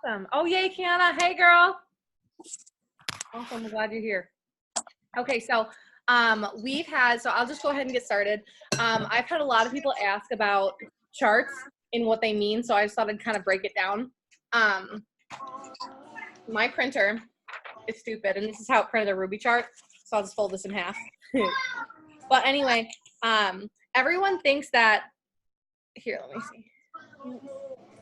Awesome. Oh, yay, Kiana. Hey, girl. Awesome. I'm glad you're here. Okay, so so I'll just go ahead and get started. I've had a lot of people ask about charts and what they mean, so I just thought I'd kind of break it down. My printer is stupid, and this is how it printed a Ruby chart, so I'll just fold this in half. But anyway, everyone thinks that, here, let me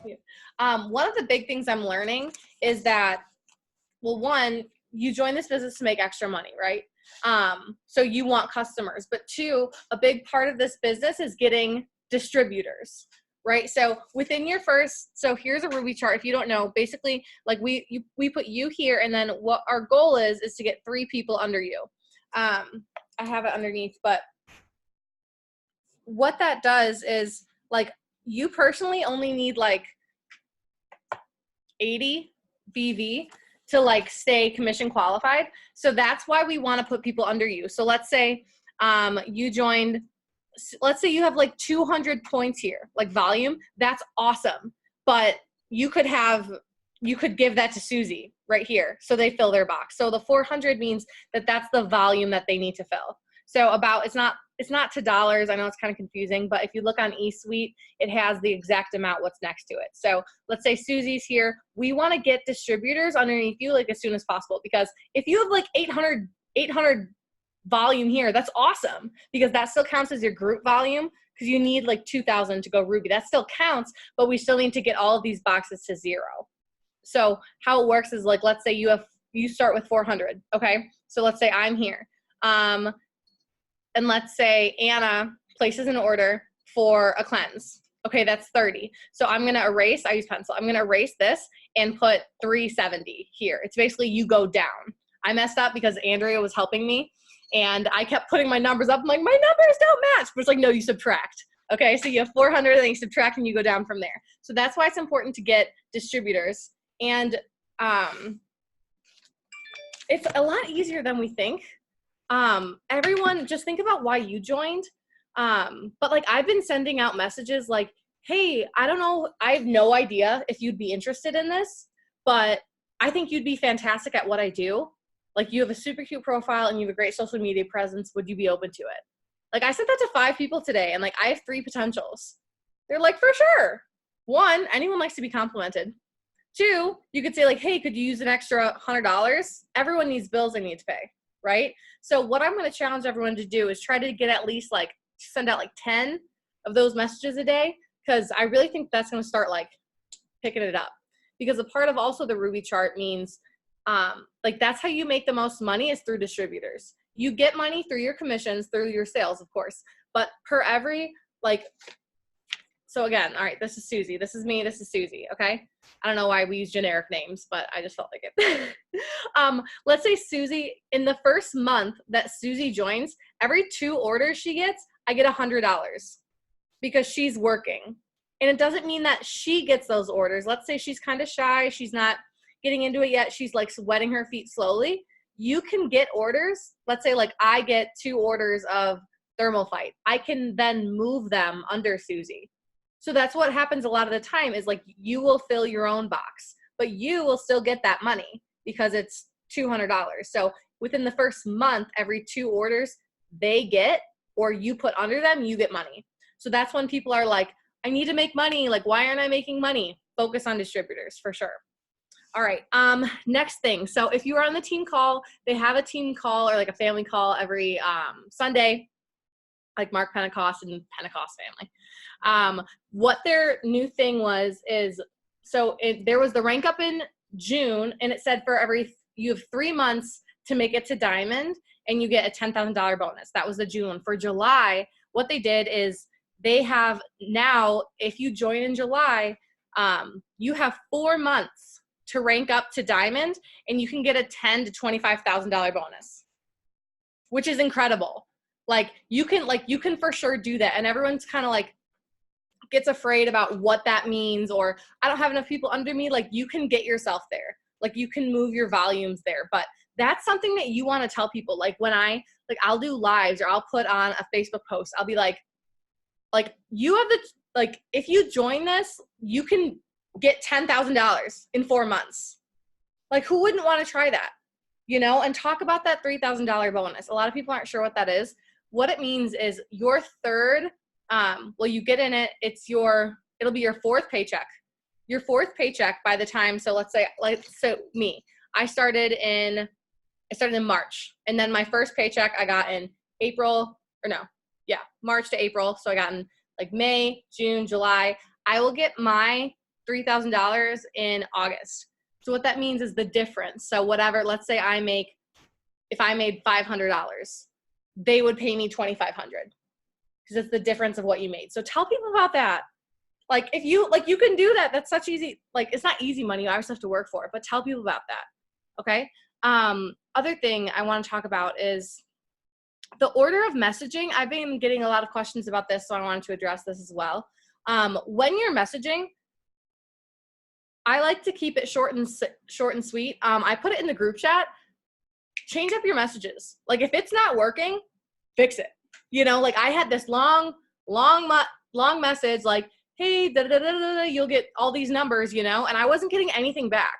see. One of the big things I'm learning is that, well, one, you join this business to make extra money, right? So you want customers, but two, a big part of this business is getting distributors, right? So within your so here's a Ruby chart. If you don't know, basically, like we put you here, and then what our goal is to get 3 people under you. I have it underneath, but what that does is, like, you personally only need like 80 BV to like stay commission qualified. So that's why we want to put people under you. So let's say you joined, let's say you have like 200 points here, like volume. That's awesome. But you could give that to Susie right here, so they fill their box. So the 400 means that that's the volume that they need to fill. So it's not to dollars. I know it's kind of confusing, but if you look on eSuite, it has the exact amount what's next to it. So let's say Susie's here. We want to get distributors underneath you like as soon as possible, because if you have like 800 volume here, that's awesome, because that still counts as your group volume, because you need like 2,000 to go Ruby. That still counts, but we still need to get all of these boxes to 0. So how it works is, like, let's say you start with 400. Okay. So let's say I'm here. And let's say Anna places an order for a cleanse. Okay, that's 30. So I'm going to erase, I use pencil. I'm going to erase this and put 370 here. It's basically you go down. I messed up because Andrea was helping me, and I kept putting my numbers up. I'm like, my numbers don't match. But it's like, no, you subtract. Okay, so you have 400, and then you subtract, and you go down from there. So that's why it's important to get distributors. And it's a lot easier than we think. Everyone, just think about why you joined. But like, I've been sending out messages like, hey, I don't know, I have no idea if you'd be interested in this, but I think you'd be fantastic at what I do. Like, you have a super cute profile and you have a great social media presence. Would you be open to it? Like, I sent that to 5 people today, and like, I have 3 potentials. They're like, for sure. 1, anyone likes to be complimented. 2, you could say like, hey, could you use an extra $100? Everyone needs bills they need to pay, right? So what I'm going to challenge everyone to do is try to get at least like, send out like 10 of those messages a day, because I really think that's going to start like picking it up. Because a part of also the Ruby chart means like, that's how you make the most money, is through distributors. You get money through your commissions, through your sales, of course, but per every, like, so again, all right, this is Susie, this is me, this is Susie, okay? I don't know why we use generic names, but I just felt like it. Let's say Susie, in the first month that Susie joins, every 2 orders she gets, I get $100, because she's working. And it doesn't mean that she gets those orders. Let's say she's kind of shy, she's not getting into it yet, she's like wetting her feet slowly. You can get orders. Let's say like I get 2 orders of Thermofite. I can then move them under Susie. So that's what happens a lot of the time, is like, you will fill your own box, but you will still get that money because it's $200. So within the first month, every 2 orders they get, or you put under them, you get money. So that's when people are like, I need to make money. Like, why aren't I making money? Focus on distributors for sure. All right, next thing. So if you are on the team call, they have a team call or like a family call every Sunday, like Mark Pentecost and Pentecost family. What their new thing is, so there was the rank up in June, and it said you have 3 months to make it to Diamond, and you get a $10,000 bonus. That was the June one. For July, what they did is they have now, if you join in July, you have 4 months to rank up to Diamond, and you can get a $10,000 to $25,000 bonus, which is incredible. Like, you can for sure do that. And everyone's kind of like, gets afraid about what that means, or I don't have enough people under me. Like, you can get yourself there. Like, you can move your volumes there. But that's something that you want to tell people. Like, when I'll do lives, or I'll put on a Facebook post, I'll be like, you have the, like, if you join this, you can get $10,000 in 4 months. Like, who wouldn't want to try that? You know, and talk about that $3,000 bonus. A lot of people aren't sure what that is. What it means is your third, well, you get in it, it'll be your fourth paycheck. Your fourth paycheck by the time, so let's say, me, I started in March, and then my first paycheck I got in March to April. So I got in like May, June, July. I will get my $3,000 in August. So what that means is the difference. So whatever, let's say if I made $500, they would pay me $2,500 because it's the difference of what you made. So tell people about that. Like, if you can do that. That's such easy, like, it's not easy money. You obviously have to work for it, but tell people about that. Okay. Other thing I want to talk about is the order of messaging. I've been getting a lot of questions about this, so I wanted to address this as well. When you're messaging, I like to keep it short and sweet. I put it in the group chat. Change up your messages. Like, if it's not working, fix it. You know, like, I had this long message, like, hey, you'll get all these numbers, you know, and I wasn't getting anything back.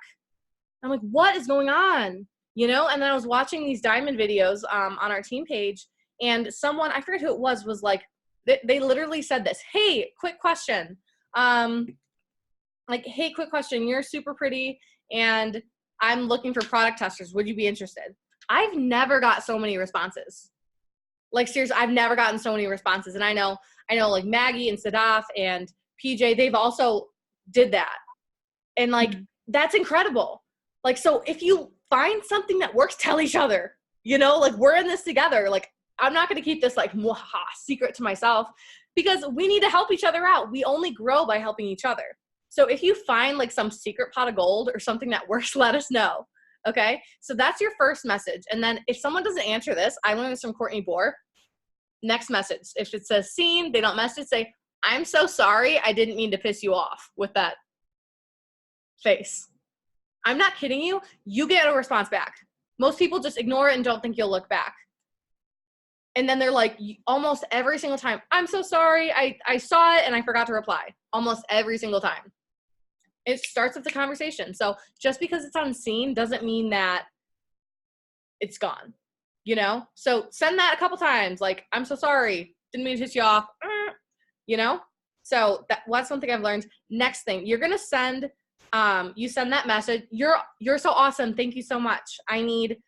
I'm like, what is going on? You know, and then I was watching these diamond videos on our team page, and someone, I forget who it was like, they literally said this, hey, quick question. Like, hey, quick question. You're super pretty, and I'm looking for product testers. Would you be interested? I've never got so many responses. Like, seriously, I've never gotten so many responses. And I know like Maggie and Sadaf and PJ, they've also did that. And like, that's incredible. Like, so if you find something that works, tell each other, you know, like, we're in this together. Like, I'm not going to keep this like secret to myself, because we need to help each other out. We only grow by helping each other. So if you find like some secret pot of gold or something that works, let us know. Okay. So that's your first message. And then if someone doesn't answer this, I learned this from Courtney Bohr. Next message. If it says seen, they don't message, say, I'm so sorry. I didn't mean to piss you off with that face. I'm not kidding you. You get a response back. Most people just ignore it and don't think you'll look back. And then they're like, almost every single time, I'm so sorry. I saw it and I forgot to reply. Almost every single time. It starts with the conversation. So just because it's unseen doesn't mean that it's gone, you know? So send that a couple times. Like, I'm so sorry. Didn't mean to piss you off. You know? So that's one thing I've learned. Next thing, you're going to send, you send that message. You're so awesome. Thank you so much. I need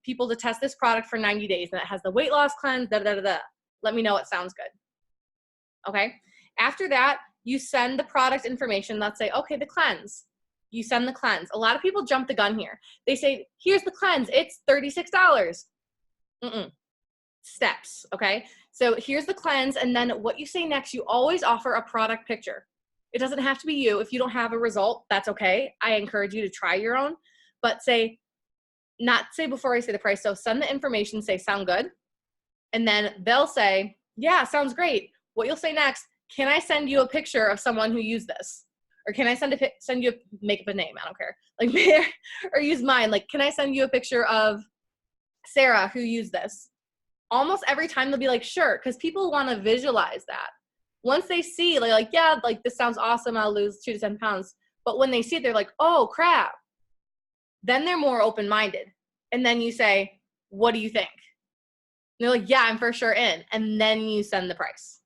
people to test this product for 90 days. And it has the weight loss cleanse, Let me know it sounds good. Okay. After that, you send the product information. Let's say, okay, the cleanse. You send the cleanse. A lot of people jump the gun here. They say, here's the cleanse. It's $36. Steps. Okay. So here's the cleanse. And then what you say next, you always offer a product picture. It doesn't have to be you. If you don't have a result, that's okay. I encourage you to try your own, but not say before I say the price. So send the information, say, sound good. And then they'll say, yeah, sounds great. What you'll say next, can I send you a picture of someone who used this? Or can I make up a name? I don't care. Like, or use mine. Like, can I send you a picture of Sarah who used this? Almost every time they'll be like, sure. Because people want to visualize that. Once they see, like, yeah, like, this sounds awesome. I'll lose 2 to 10 pounds. But when they see it, they're like, oh, crap. Then they're more open-minded. And then you say, what do you think? And they're like, yeah, I'm for sure in. And then you send the price.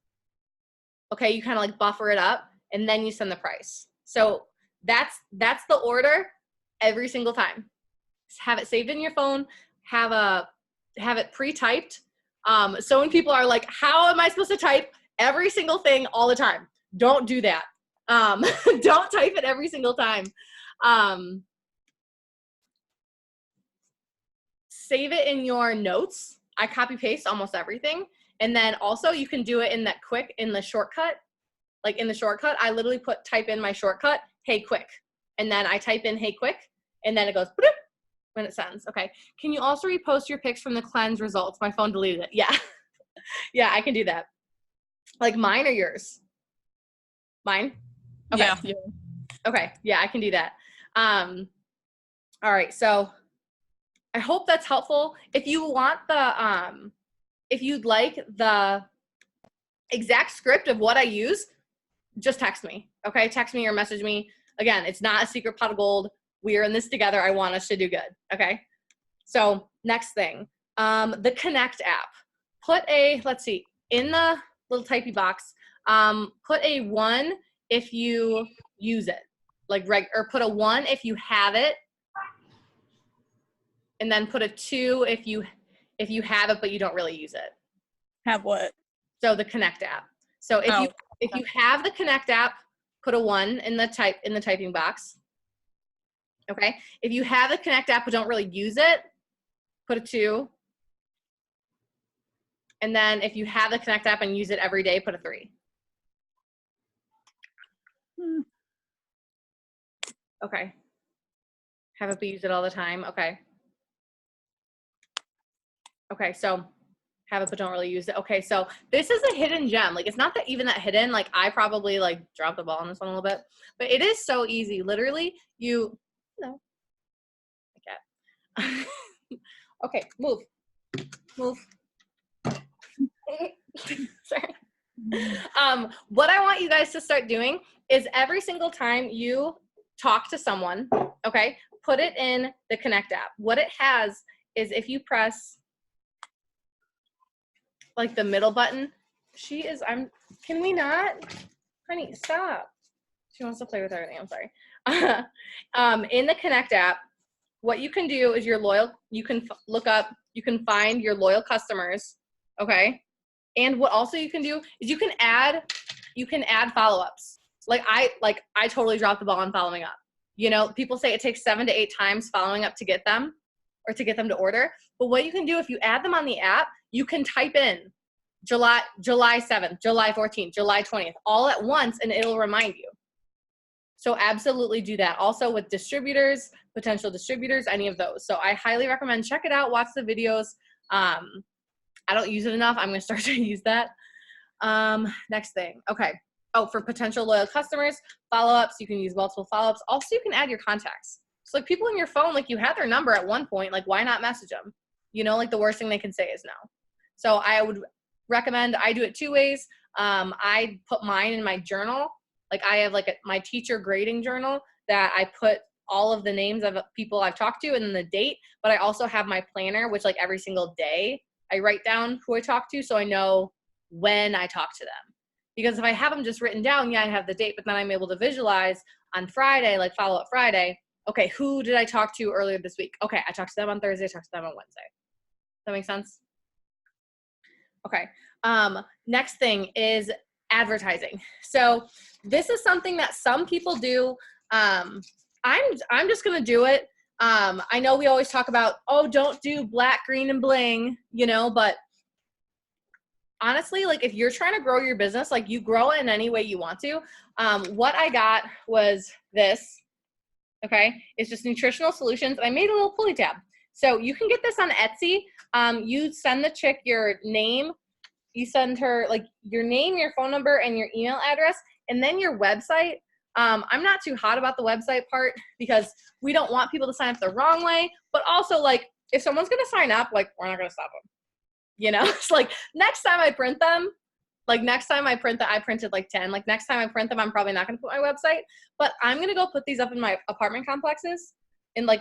Okay, you kind of like buffer it up, and then you send the price. So that's the order every single time. Just have it saved in your phone. Have it pre-typed. So when people are like, how am I supposed to type every single thing all the time? Don't do that. Don't type it every single time. Save it in your notes. I copy paste almost everything. And then also you can do it in the shortcut. Like in the shortcut, I literally type in my shortcut, hey, quick. And then I type in, hey, quick. And then it goes, when it sends. Okay. Can you also repost your pics from the cleanse results? My phone deleted it. Yeah. Yeah, I can do that. Like mine or yours? Mine? Okay. Yeah. Okay. Yeah, I can do that. All right. So I hope that's helpful. If you want if you'd like the exact script of what I use, just text me. Okay, text me or message me. Again, it's not a secret pot of gold. We are in this together. I want us to do good. Okay. So next thing, the Connect app. Put a, let's see, in the little typey box, put a 1 if you use it, like or put a 1 if you have it, and then put a 2 if you have it but you don't really use it. Have what? So the Connect app. So if you have the Connect app, put a 1 in the typing box. Okay. If you have the Connect app but don't really use it, put a 2. And then if you have the Connect app and use it every day, put a 3. Okay. Have it be use it all the time. Okay. Okay, so have it but don't really use it. Okay, so this is a hidden gem. Like, it's not that even that hidden. Like, I probably like dropped the ball on this one a little bit, but it is so easy. Literally, okay, move. Sorry. What I want you guys to start doing is every single time you talk to someone, okay, put it in the Connect app. What it has is if you press like the middle button, can we not? Honey, stop. She wants to play with everything, I'm sorry. In the Connect app, what you can do is you can find your loyal customers, okay? And what also you can do is you can add follow-ups. Like I totally dropped the ball on following up. You know, people say it takes 7 to 8 times following up to get them to order. But what you can do if you add them on the app, you can type in July 7th, July 14th, July 20th, all at once, and it'll remind you. So absolutely do that. Also with distributors, potential distributors, any of those. So I highly recommend check it out, watch the videos. I don't use it enough. I'm gonna start to use that. Next thing, okay. Oh, for potential loyal customers, follow-ups, you can use multiple follow-ups. Also, you can add your contacts. So like people in your phone, like you had their number at one point, like why not message them? You know, like the worst thing they can say is no. So I would recommend, I do it 2 ways. I put mine in my journal. Like I have like my teacher grading journal that I put all of the names of people I've talked to and then the date, but I also have my planner, which like every single day I write down who I talk to so I know when I talk to them. Because if I have them just written down, yeah, I have the date, but then I'm able to visualize on Friday, like follow up Friday, okay, who did I talk to earlier this week? Okay, I talked to them on Thursday, I talked to them on Wednesday. Does that make sense? Okay. Next thing is advertising. So this is something that some people do. I'm just gonna do it. I know we always talk about, oh, don't do black, green, and bling, you know, but honestly, like if you're trying to grow your business, like you grow it in any way you want to. What I got was this, okay? It's just nutritional solutions. I made a little pulley tab. So you can get this on Etsy. You send the chick your name, you send her like your name, your phone number, and your email address, and then your website. I'm not too hot about the website part because we don't want people to sign up the wrong way, but also like if someone's gonna sign up, like we're not gonna stop them. You know, it's like next time I print them, like next time I print that, I printed like 10, like next time I print them, I'm probably not gonna put my website, but I'm gonna go put these up in my apartment complexes in like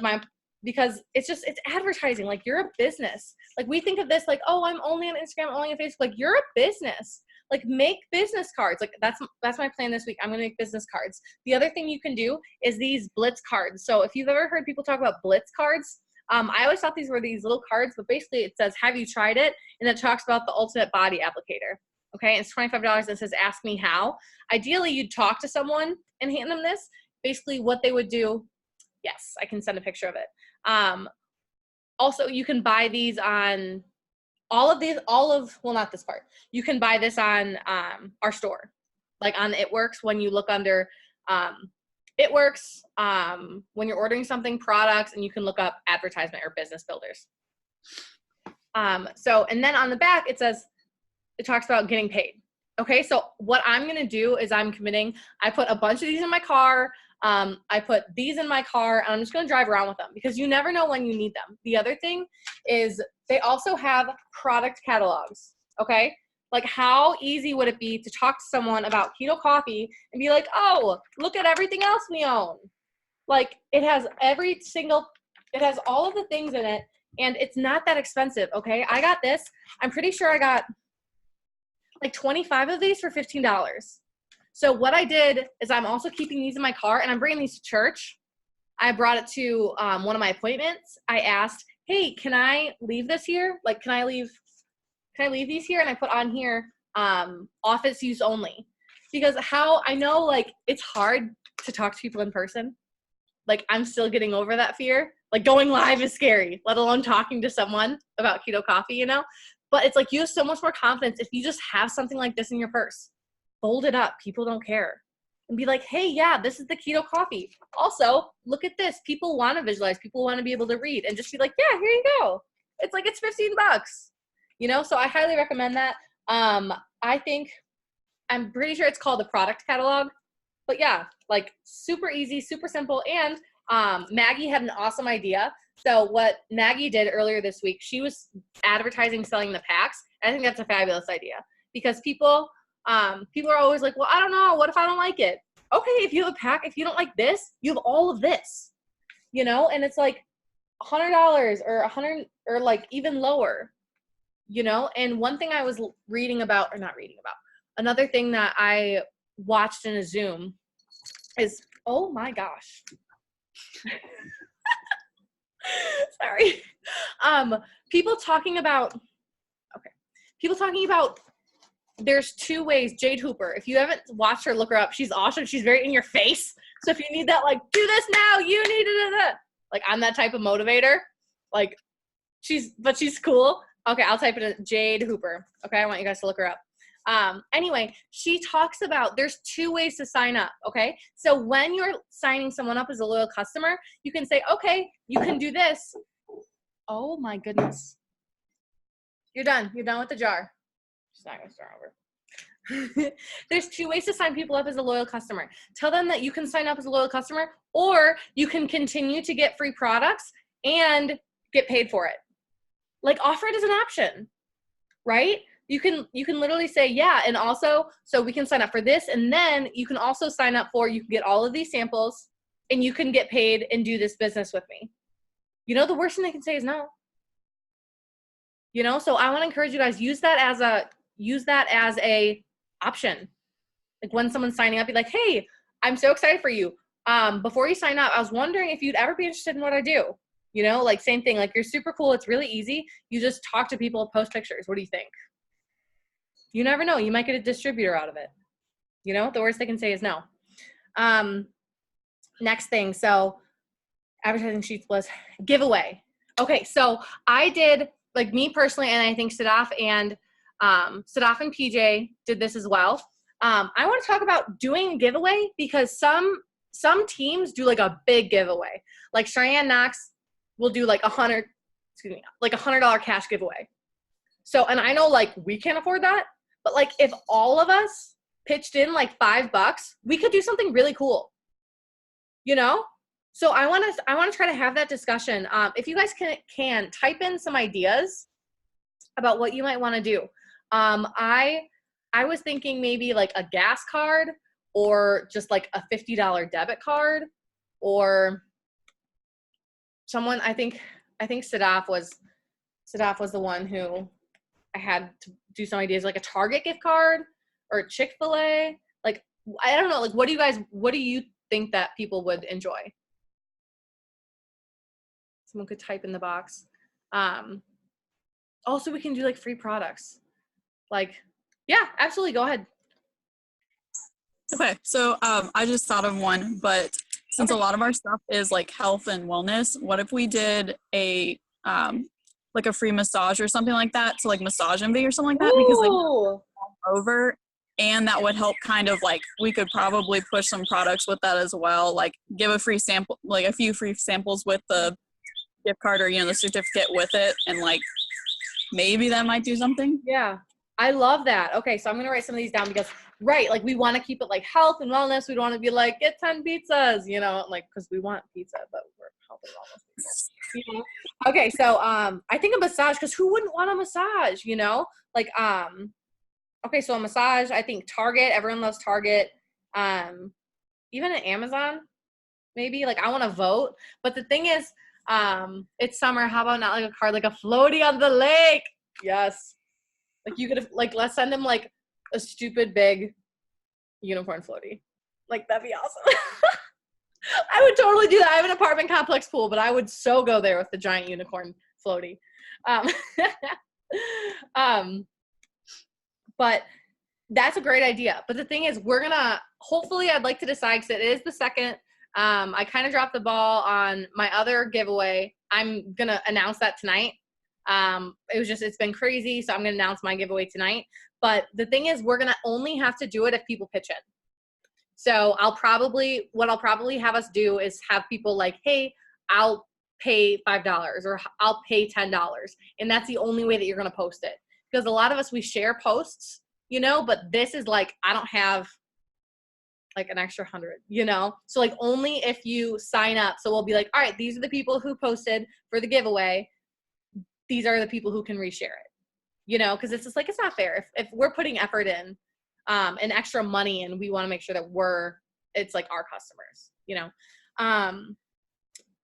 because it's advertising. Like you're a business. Like we think of this like, oh, I'm only on Instagram, only on Facebook. Like you're a business. Like make business cards. Like that's my plan this week. I'm gonna make business cards. The other thing you can do is these Blitz cards. So if you've ever heard people talk about Blitz cards, I always thought these were these little cards, but basically it says, have you tried it? And it talks about the ultimate body applicator. Okay, it's $25 and it says, ask me how. Ideally, you'd talk to someone and hand them this. Basically what they would do, yes, I can send a picture of it. Also, you can buy these on well, not this part. You can buy this on our store, like on It Works. When you look under It Works, when you're ordering something, products, and you can look up advertisement or business builders. And then on the back, it talks about getting paid. Okay, so what I'm gonna do is I put a bunch of these in my car. I put these in my car, and I'm just gonna drive around with them because you never know when you need them. The other thing is they also have product catalogs, okay? Like, how easy would it be to talk to someone about keto coffee and be like, oh, look at everything else we own. Like, it has all of the things in it, and it's not that expensive, okay? I got this. I'm pretty sure I got like 25 of these for $15. So what I did is I'm also keeping these in my car, and I'm bringing these to church. I brought it to one of my appointments. I asked, hey, can I leave this here? Like, can I leave these here? And I put on here, office use only. Because I know, like, it's hard to talk to people in person. Like, I'm still getting over that fear. Like, going live is scary, let alone talking to someone about keto coffee, you know? But it's like, you have so much more confidence if you just have something like this in your purse. Fold it up. People don't care. And be like, hey, yeah, this is the keto coffee. Also, look at this. People want to visualize. People want to be able to read. And just be like, yeah, here you go. It's like, it's $15. You know? So I highly recommend that. I'm pretty sure it's called the product catalog. But yeah, like, super easy, super simple. And Maggie had an awesome idea. So what Maggie did earlier this week, she was advertising selling the packs. I think that's a fabulous idea because people are always like, well, I don't know. What if I don't like it? Okay, if you have a pack, if you don't like this, you have all of this, you know? And it's like $100 or $100 or like even lower, you know? And one thing I was another thing that I watched in a Zoom is, oh my gosh. Sorry. People talking about there's two ways. Jade Hooper, if you haven't watched her, look her up. She's awesome. She's very in your face. So if you need that, like, do this now, you need it. Like, I'm that type of motivator. Like, she's cool. Okay, I'll type it in Jade Hooper. Okay, I want you guys to look her up. Anyway, she talks about there's two ways to sign up, okay? So when you're signing someone up as a loyal customer, you can say, okay, you can do this. Oh my goodness. You're done. You're done with the jar. She's not going to start over. There's two ways to sign people up as a loyal customer. Tell them that you can sign up as a loyal customer, or you can continue to get free products and get paid for it. Like, offer it as an option, right? You can literally say, yeah, and also, so we can sign up for this, and then you can also sign up for, you can get all of these samples, and you can get paid and do this business with me. You know, the worst thing they can say is no. You know, so I want to encourage you guys, use that as a option. Like, when someone's signing up, be like, hey, I'm so excited for you. Before you sign up, I was wondering if you'd ever be interested in what I do. You know, like, same thing, like, you're super cool. It's really easy. You just talk to people, post pictures. What do you think? You never know. You might get a distributor out of it. You know, the worst they can say is no. Next thing. So advertising sheets was giveaway. Okay. So I did, like, me personally, and I think Sadaf and PJ did this as well. I want to talk about doing a giveaway because some teams do like a big giveaway. Like Cheyenne Knox will do like $100 cash giveaway. So, and I know, like, we can't afford that. But, like, if all of us pitched in like $5, we could do something really cool, you know? So I want to try to have that discussion. If you guys can type in some ideas about what you might want to do. I was thinking maybe like a gas card or just like a $50 debit card, or someone, I think Sadaf was the one who I had to do some ideas, like a Target gift card or a Chick-fil-A. Like, I don't know, like, what do you think that people would enjoy? Someone could type in the box. Also, we can do like free products. Like, yeah, absolutely. Go ahead. Okay, so I just thought of one, but since a lot of our stuff is like health and wellness, what if we did a like a free massage or something like that to like Massage Envy or something like that? Ooh. Because they all over, and that would help kind of like, we could probably push some products with that as well, like give a free sample, like a few free samples with the gift card or, you know, the certificate with it, and like maybe that might do something. Yeah, I love that. Okay, so I'm gonna write some of these down because, right, like, we want to keep it like health and wellness. We don't want to be like, get 10 pizzas, you know, like, because we want pizza, but we're health and wellness people. You know? Okay, so I think a massage, because who wouldn't want a massage, you know? Like, Okay, so a massage, I think Target, everyone loves Target. Even at Amazon, maybe. Like, I want to vote. But the thing is, it's summer. How about not like a card, like a floaty on the lake? Yes. Like, you could, like, let's send him, like, a stupid big unicorn floaty. Like, that'd be awesome. I would totally do that. I have an apartment complex pool, but I would so go there with the giant unicorn floaty. Um, but that's a great idea. But the thing is, we're gonna, hopefully, I'd like to decide, because it is the second. I kind of dropped the ball on my other giveaway. I'm gonna announce that tonight. It's been crazy, so I'm gonna announce my giveaway tonight. But the thing is, we're gonna only have to do it if people pitch in. So what I'll probably have us do is have people like, hey, I'll pay $5 or I'll pay $10. And that's the only way that you're going to post it. Because a lot of us, we share posts, you know, but this is like, I don't have like an extra 100, you know? So like only if you sign up. So we'll be like, all right, these are the people who posted for the giveaway. These are the people who can reshare it, you know? Because it's just like, it's not fair. If we're putting effort in, and extra money, and we want to make sure that it's like our customers, you know?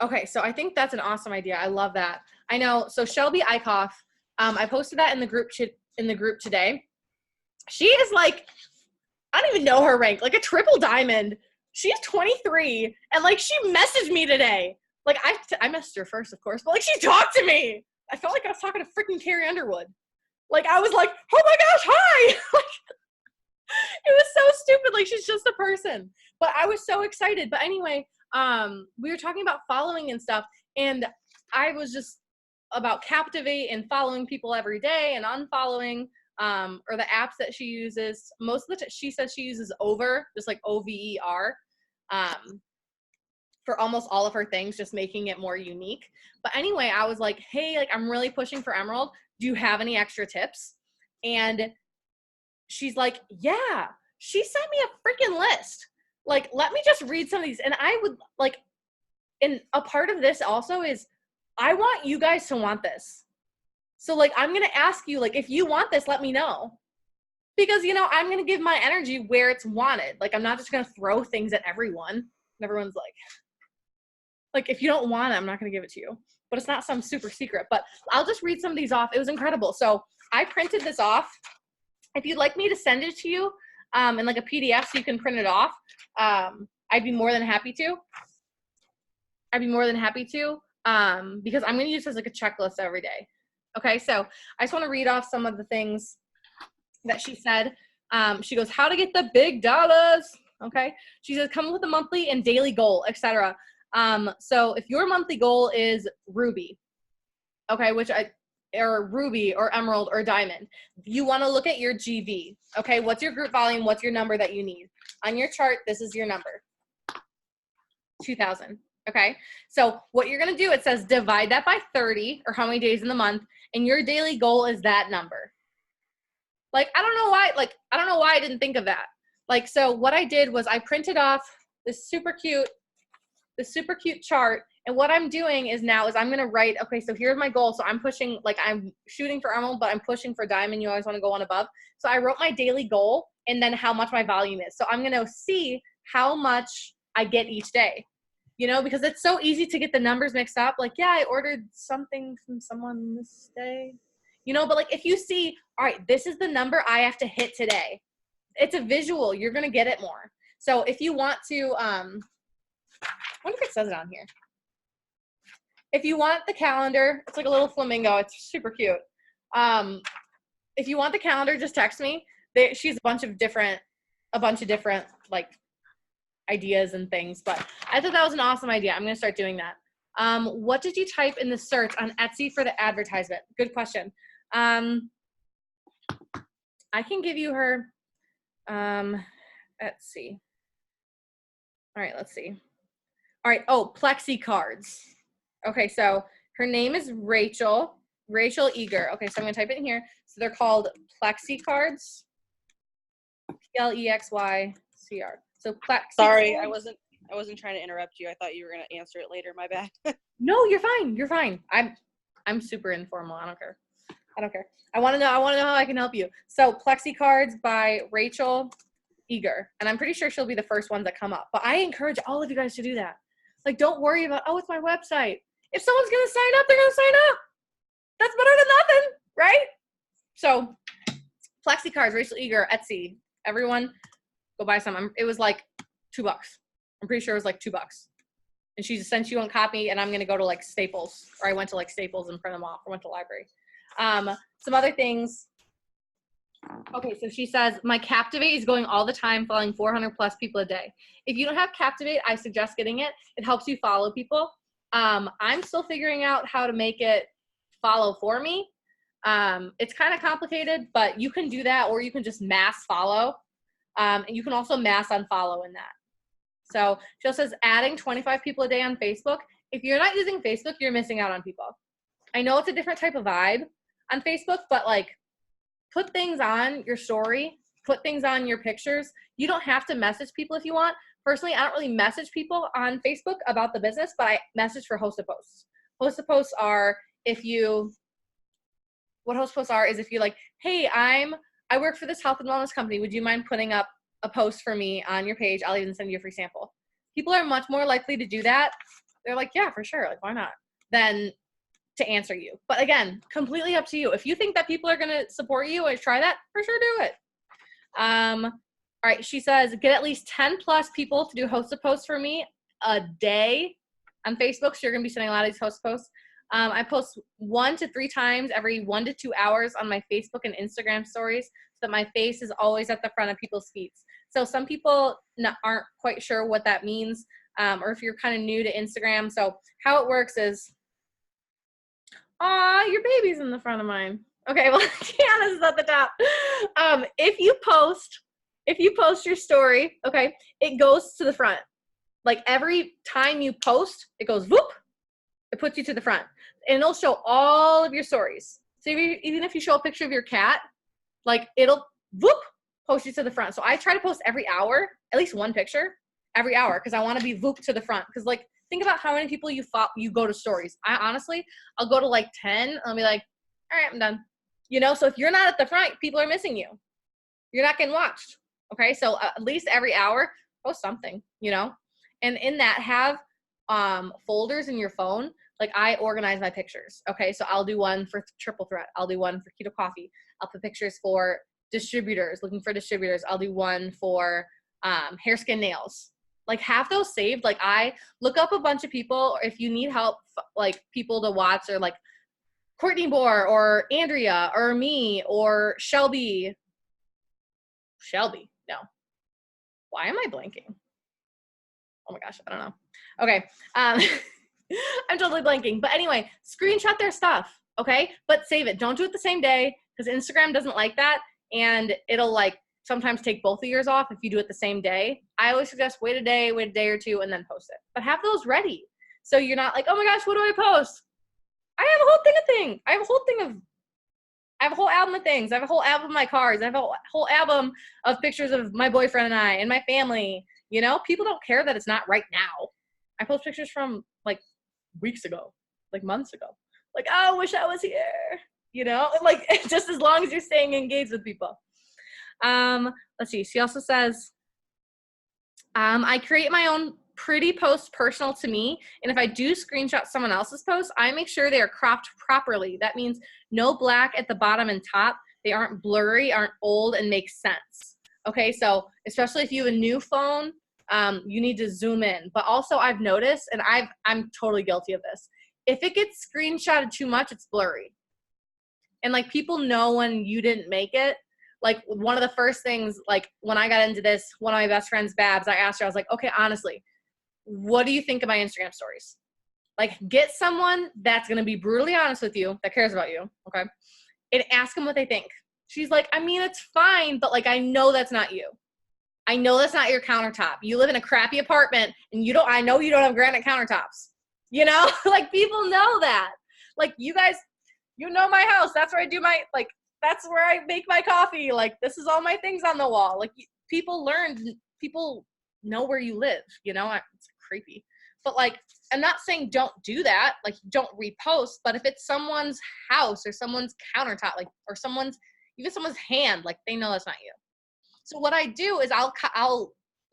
Okay, so I think that's an awesome idea. I love that. I know. So Shelby Eichhoff, I posted that in the group today. She is like, I don't even know her rank, like a triple diamond. She's 23, and like she messaged me today. Like I messaged her first, of course, but like she talked to me. I felt like I was talking to freaking Carrie Underwood. Like I was like, oh my gosh, hi. It was so stupid. Like she's just a person. But I was so excited. But anyway, we were talking about following and stuff, and I was just about Captivate and following people every day and unfollowing, or the apps that she uses. Most of the she says she uses Over, just like OVER, for almost all of her things, just making it more unique. But anyway, I was like, hey, like I'm really pushing for Emerald. Do you have any extra tips? And she's like, yeah. She sent me a freaking list. Like, let me just read some of these. And I would like, and a part of this also is I want you guys to want this. So like, I'm going to ask you, like, if you want this, let me know. Because, you know, I'm going to give my energy where it's wanted. Like, I'm not just going to throw things at everyone. And everyone's like, if you don't want it, I'm not going to give it to you. But it's not some super secret. But I'll just read some of these off. It was incredible. So I printed this off. If you'd like me to send it to you in like a PDF so you can print it off, I'd be more than happy to. Because I'm going to use this as like a checklist every day. Okay, so I just want to read off some of the things that she said. She goes, how to get the big dollars. Okay, she says, come with a monthly and daily goal, etc. So if your monthly goal is Ruby, okay, or Ruby or Emerald or Diamond, you want to look at your GV. Okay, what's your group volume? What's your number that you need? On your chart, this is your number, 2,000. Okay, so what you're going to do, it says divide that by 30, or how many days in the month, and your daily goal is that number. Like, I don't know why I didn't think of that. Like, so what I did was I printed off this super cute chart. And what I'm doing is I'm going to write, okay, so here's my goal. So I'm pushing, like I'm shooting for Emerald, but I'm pushing for Diamond. You always want to go one above. So I wrote my daily goal and then how much my volume is. So I'm going to see how much I get each day, you know, because it's so easy to get the numbers mixed up. Like, yeah, I ordered something from someone this day, you know, but like if you see, all right, this is the number I have to hit today. It's a visual. You're going to get it more. So if you want to, I wonder if it says it on here. If you want the calendar, it's like a little flamingo. It's super cute. If you want the calendar, just text me. She's a bunch of different like ideas and things. But I thought that was an awesome idea. I'm gonna start doing that. What did you type in the search on Etsy for the advertisement? Good question. I can give you her. Let's see. All right, let's see. All right. Oh, Plexi cards. Okay, so her name is Rachel Eager. Okay, so I'm gonna type it in here. So they're called Plexi cards. PLEXYCR. So Plexi. Sorry, I wasn't trying to interrupt you. I thought you were gonna answer it later. My bad. No, you're fine. You're fine. I'm super informal. I don't care. I don't care. I want to know how I can help you. So Plexi Cards by Rachel Eager. And I'm pretty sure she'll be the first ones that come up. But I encourage all of you guys to do that. Like, don't worry about, oh, it's my website. If someone's going to sign up, they're going to sign up. That's better than nothing, right? So Plexi Cards, Rachel Eager, Etsy. Everyone go buy some. It was like $2. I'm pretty sure it was like $2. And she just sent you one copy, and I'm going to go to like Staples, or I went to like Staples and print them off. I went to the library. Some other things. Okay, so she says, my Captivate is going all the time, following 400 plus people a day. If you don't have Captivate, I suggest getting it. It helps you follow people. I'm still figuring out how to make it follow for me. It's kind of complicated, but you can do that, or you can just mass follow. And you can also mass unfollow in that. So she also says adding 25 people a day on Facebook. If you're not using Facebook, you're missing out on people. I know it's a different type of vibe on Facebook, but like put things on your story, put things on your pictures. You don't have to message people if you want. Personally, I don't really message people on Facebook about the business, but I message for hosted posts. Hosted posts are if you like, hey, I work for this health and wellness company. Would you mind putting up a post for me on your page? I'll even send you a free sample. People are much more likely to do that. They're like, yeah, for sure. Like, why not? Than to answer you. But again, completely up to you. If you think that people are going to support you and try that, for sure do it. All right. She says, get at least 10 plus people to do hosted posts for me a day on Facebook. So you're going to be sending a lot of these host posts. I post 1 to 3 times every 1 to 2 hours on my Facebook and Instagram stories so that my face is always at the front of people's feeds. So some people aren't quite sure what that means, or if you're kind of new to Instagram. So how it works is, aw, your baby's in the front of mine. Okay, well, Kiana's is at the top. If you post your story, okay, it goes to the front. Like every time you post, it goes whoop. It puts you to the front, and it'll show all of your stories. So even if you show a picture of your cat, like it'll whoop post you to the front. So I try to post every hour, at least one picture every hour, because I want to be whoop to the front. Because like think about how many people you go to stories. I'll go to like 10. And I'll be like, all right, I'm done. You know. So if you're not at the front, people are missing you. You're not getting watched. Okay. So at least every hour, post something. You know, and in that have folders in your phone. Like I organize my pictures. Okay. So I'll do one for Triple Threat. I'll do one for Keto Coffee. I'll put pictures for distributors, looking for distributors. I'll do one for hair, skin, nails. Like have those saved. Like I look up a bunch of people, or if you need help, like people to watch, or like Courtney Bohr or Andrea or me or Shelby. No. Why am I blanking? Oh my gosh, I don't know. Okay. I'm totally blanking. But anyway, screenshot their stuff, okay? But save it. Don't do it the same day because Instagram doesn't like that. And it'll like sometimes take both of yours off if you do it the same day. I always suggest wait a day or two, and then post it. But have those ready. So you're not like, oh my gosh, what do I post? I have a whole thing of things. I have a whole album of things. I have a whole album of my cards. I have a whole album of pictures of my boyfriend and I and my family. You know, people don't care that it's not right now. I post pictures from like weeks ago, like months ago. Like, oh, I wish I was here. You know, like just as long as you're staying engaged with people. Let's see. She also says, I create my own pretty posts personal to me. And if I do screenshot someone else's post, I make sure they are cropped properly. That means no black at the bottom and top. They aren't blurry, aren't old, and make sense. Okay, so especially if you have a new phone, you need to zoom in. But also I've noticed, and I'm totally guilty of this, if it gets screenshotted too much, it's blurry. And like people know when you didn't make it. Like one of the first things, like when I got into this, one of my best friends, Babs, I asked her, I was like, okay, honestly, what do you think of my Instagram stories? Like get someone that's going to be brutally honest with you, that cares about you, okay? And ask them what they think. She's like, I mean, it's fine, but like, I know that's not you. I know that's not your countertop. You live in a crappy apartment and I know you don't have granite countertops. You know, like people know that. Like you guys, you know my house. That's where I do that's where I make my coffee. Like this is all my things on the wall. Like people know where you live, you know, it's creepy. But like, I'm not saying don't do that, like don't repost, but if it's someone's house or someone's countertop, like, or even someone's hand, like they know that's not you. So what I do is I'll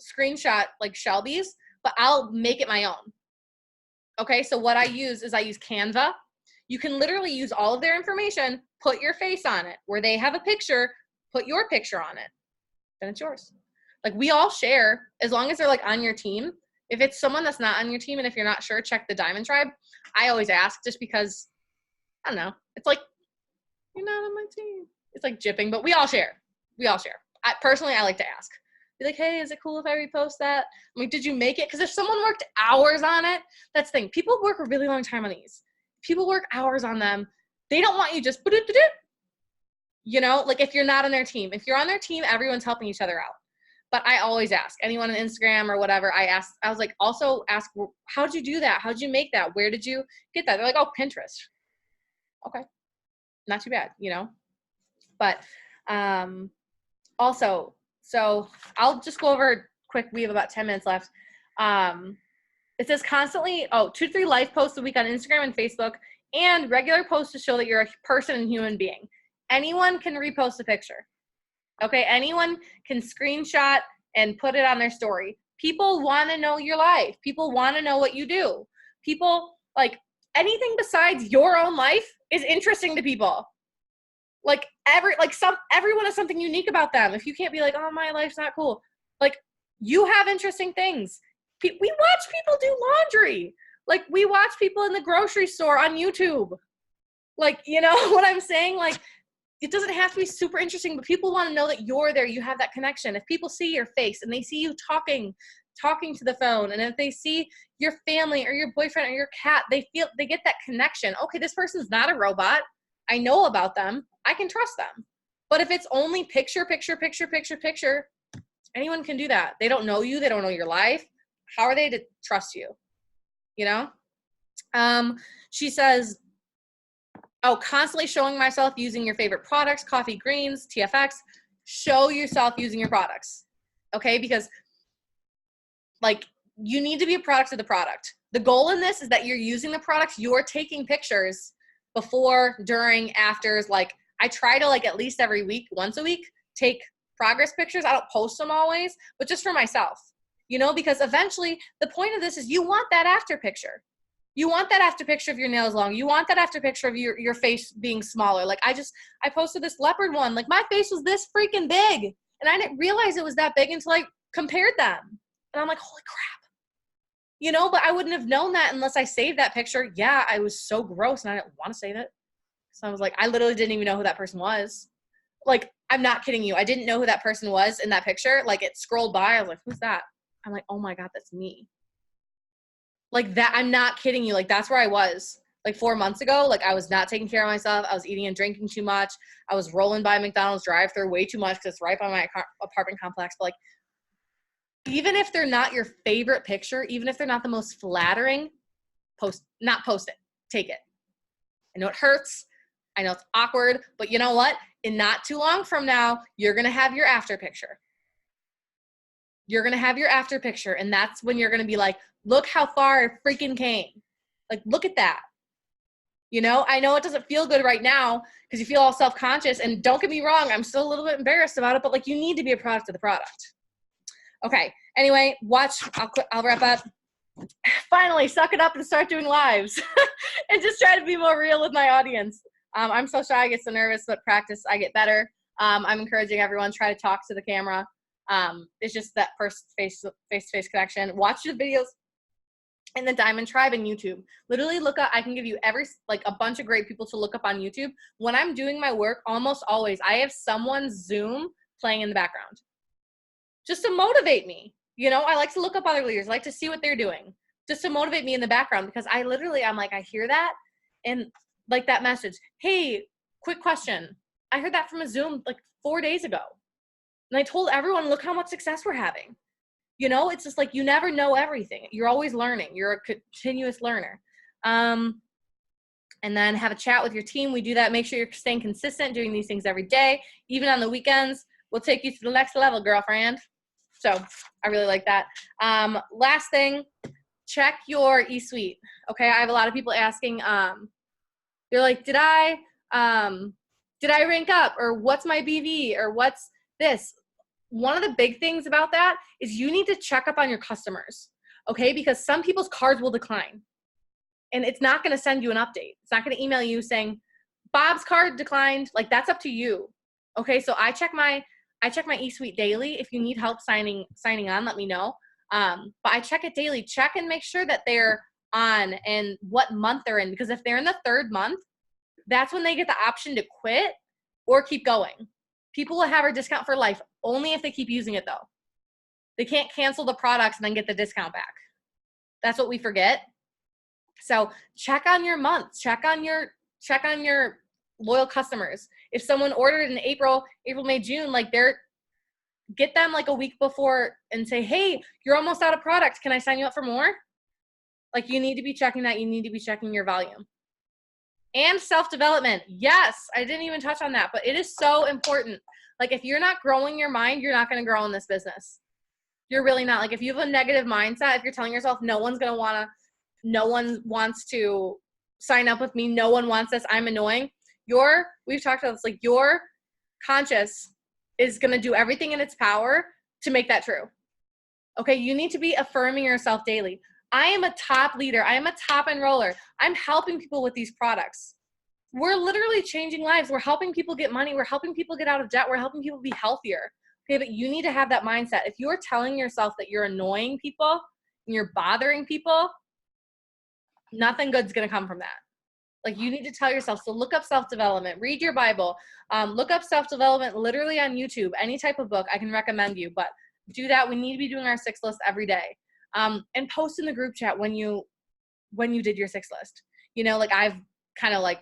screenshot like Shelby's, but I'll make it my own. Okay, so what I use Canva. You can literally use all of their information, put your face on it. Where they have a picture, put your picture on it. Then it's yours. Like we all share, as long as they're like on your team. If it's someone that's not on your team and if you're not sure, check the Diamond Tribe. I always ask just because, I don't know. It's like, you're not on my team. It's like jipping, but we all share. Personally, I like to ask. Be like, hey, is it cool if I repost that? I'm like, did you make it? Because if someone worked hours on it, that's the thing. People work a really long time on these. People work hours on them. They don't want you just, you know, like if you're not on their team. If you're on their team, everyone's helping each other out. But I always ask anyone on Instagram or whatever. I was like, also ask, how'd you do that? How'd you make that? Where did you get that? They're like, oh, Pinterest. Okay. Not too bad, you know? But also, so I'll just go over quick. We have about 10 minutes left. It says constantly, 2 to 3 live posts a week on Instagram and Facebook, and regular posts to show that you're a person and human being. Anyone can repost a picture. Okay, anyone can screenshot and put it on their story. People want to know your life. People want to know what you do. People, like, anything besides your own life is interesting to people. Like, everyone has something unique about them. If you can't be like, oh, my life's not cool. Like, you have interesting things. We watch people do laundry. Like, we watch people in the grocery store on YouTube. Like, you know what I'm saying? Like, it doesn't have to be super interesting, but people want to know that you're there. You have that connection. If people see your face and they see you talking to the phone, and if they see your family or your boyfriend or your cat, they get that connection. Okay, this person's not a robot. I know about them. I can trust them. But if it's only picture, anyone can do that. They don't know you. They don't know your life. How are they to trust you? You know? She says, constantly showing myself using your favorite products, Coffee Greens, TFX. Show yourself using your products, okay? Because, like, you need to be a product of the product. The goal in this is that you're using the products. You're taking pictures before, during, afters. Like, I try to, like, at least every week, once a week, take progress pictures. I don't post them always, but just for myself, you know? Because eventually, the point of this is you want that after picture. You want that after picture of your nails long. You want that after picture of your face being smaller. Like I posted this leopard one. Like my face was this freaking big. And I didn't realize it was that big until I compared them. And I'm like, holy crap. You know, but I wouldn't have known that unless I saved that picture. Yeah, I was so gross and I didn't want to save it. So I was like, I literally didn't even know who that person was. Like, I'm not kidding you. I didn't know who that person was in that picture. Like it scrolled by. I was like, who's that? I'm like, oh my God, that's me. Like that, I'm not kidding you. Like that's where I was like 4 months ago. Like I was not taking care of myself. I was eating and drinking too much. I was rolling by McDonald's drive-thru way too much because it's right by my apartment complex. But like, even if they're not your favorite picture, even if they're not the most flattering, post it. Take it. I know it hurts. I know it's awkward, but you know what? In not too long from now, you're going to have your after picture. You're going to have your after picture. And that's when you're going to be like, look how far I freaking came. Like, look at that. You know, I know it doesn't feel good right now because you feel all self-conscious. And don't get me wrong, I'm still a little bit embarrassed about it, but like you need to be a product of the product. Okay. Anyway, I'll wrap up. Finally, suck it up and start doing lives and just try to be more real with my audience. I'm so shy, I get so nervous, but practice, I get better. I'm encouraging everyone, try to talk to the camera. It's just that first face-to-face connection. Watch the videos in the Diamond Tribe and YouTube. Literally look up, I can give you a bunch of great people to look up on YouTube. When I'm doing my work, almost always, I have someone's Zoom playing in the background. Just to motivate me. You know, I like to look up other leaders. I like to see what they're doing. Just to motivate me in the background because I'm like, I hear that and like that message. Hey, quick question. I heard that from a Zoom like 4 days ago. And I told everyone, look how much success we're having. You know, it's just like you never know everything. You're always learning. You're a continuous learner. And then have a chat with your team. We do that. Make sure you're staying consistent, doing these things every day. Even on the weekends, we'll take you to the next level, girlfriend. So I really like that. Last thing, check your e-suite. Okay, I have a lot of people asking, they're like, did I rank up, or what's my BV, or what's this? One of the big things about that is you need to check up on your customers, okay? Because some people's cards will decline, and it's not going to send you an update. It's not going to email you saying Bob's card declined. Like, that's up to you. Okay, so I check my e-suite daily. If you need help signing on, let me know. But I check it daily. Check and make sure that they're on and what month they're in, because if they're in the 3rd month, that's when they get the option to quit or keep going. People will have our discount for life only if they keep using it, though. They can't cancel the products and then get the discount back. That's what we forget. So check on your months. Check on your loyal customers. If someone ordered in April, May, June, like get them like a week before and say, hey, you're almost out of product. Can I sign you up for more? Like, you need to be checking that. You need to be checking your volume. And self-development. Yes, I didn't even touch on that, but it is so important. Like, if you're not growing your mind, you're not going to grow in this business. You're really not. Like, if you have a negative mindset, if you're telling yourself no one wants to sign up with me, no one wants this, I'm annoying, we've talked about this, like, your conscious is going to do everything in its power to make that true. Okay, you need to be affirming yourself daily. I am a top leader. I am a top enroller. I'm helping people with these products. We're literally changing lives. We're helping people get money. We're helping people get out of debt. We're helping people be healthier. Okay, but you need to have that mindset. If you're telling yourself that you're annoying people and you're bothering people, nothing good's going to come from that. Like, you need to tell yourself. So look up self-development, read your Bible, look up self-development literally on YouTube, any type of book I can recommend you, but do that. We need to be doing our 6 list every day. And post in the group chat when you did your 6 list. You know, like, I've kind of like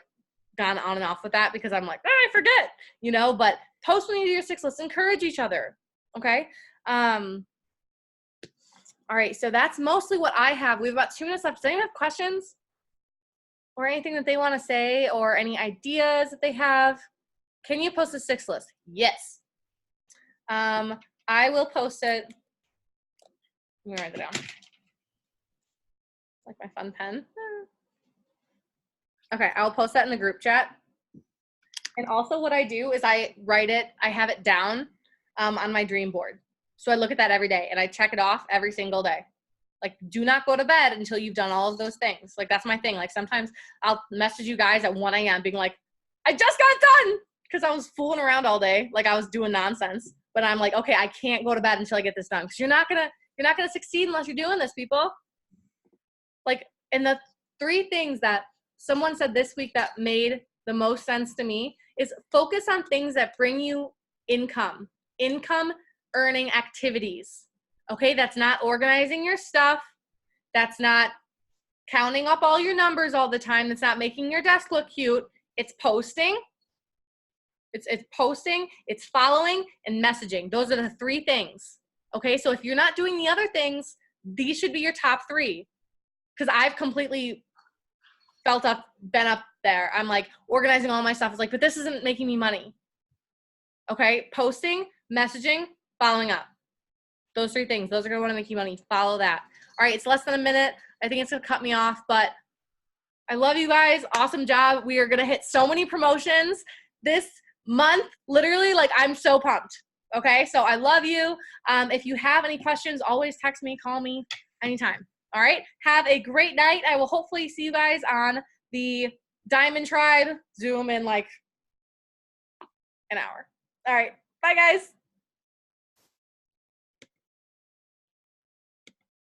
gone on and off with that because I'm like, I forget, you know, but post when you do your 6 list, encourage each other. Okay. All right. So that's mostly what I have. We have about 2 minutes left. Does anyone have questions or anything that they want to say or any ideas that they have? Can you post a 6 list? Yes. I will post it. Let me write it down. Like my fun pen. Okay, I'll post that in the group chat. And also what I do is I have it down on my dream board. So I look at that every day and I check it off every single day. Like, do not go to bed until you've done all of those things. Like, that's my thing. Like, sometimes I'll message you guys at 1 a.m. being like, I just got done, because I was fooling around all day. Like, I was doing nonsense. But I'm like, okay, I can't go to bed until I get this done. Because you're not gonna succeed unless you're doing this, people. Like, and the 3 things that someone said this week that made the most sense to me is focus on things that bring you income earning activities. Okay, that's not organizing your stuff. That's not counting up all your numbers all the time. That's not making your desk look cute. It's posting. It's posting, it's following, and messaging. Those are the 3 things. Okay, so if you're not doing the other things, these should be your top 3. Because I've completely been up there. I'm like organizing all my stuff. It's like, but this isn't making me money. Okay, posting, messaging, following up. Those 3 things. Those are going to want to make you money. Follow that. All right, it's less than a minute. I think it's going to cut me off, but I love you guys. Awesome job. We are going to hit so many promotions this month. Literally, like, I'm so pumped. Okay, so I love you. If you have any questions, always text me, call me anytime. All right, have a great night. I will hopefully see you guys on the Diamond Tribe Zoom in like an hour. All right, bye guys.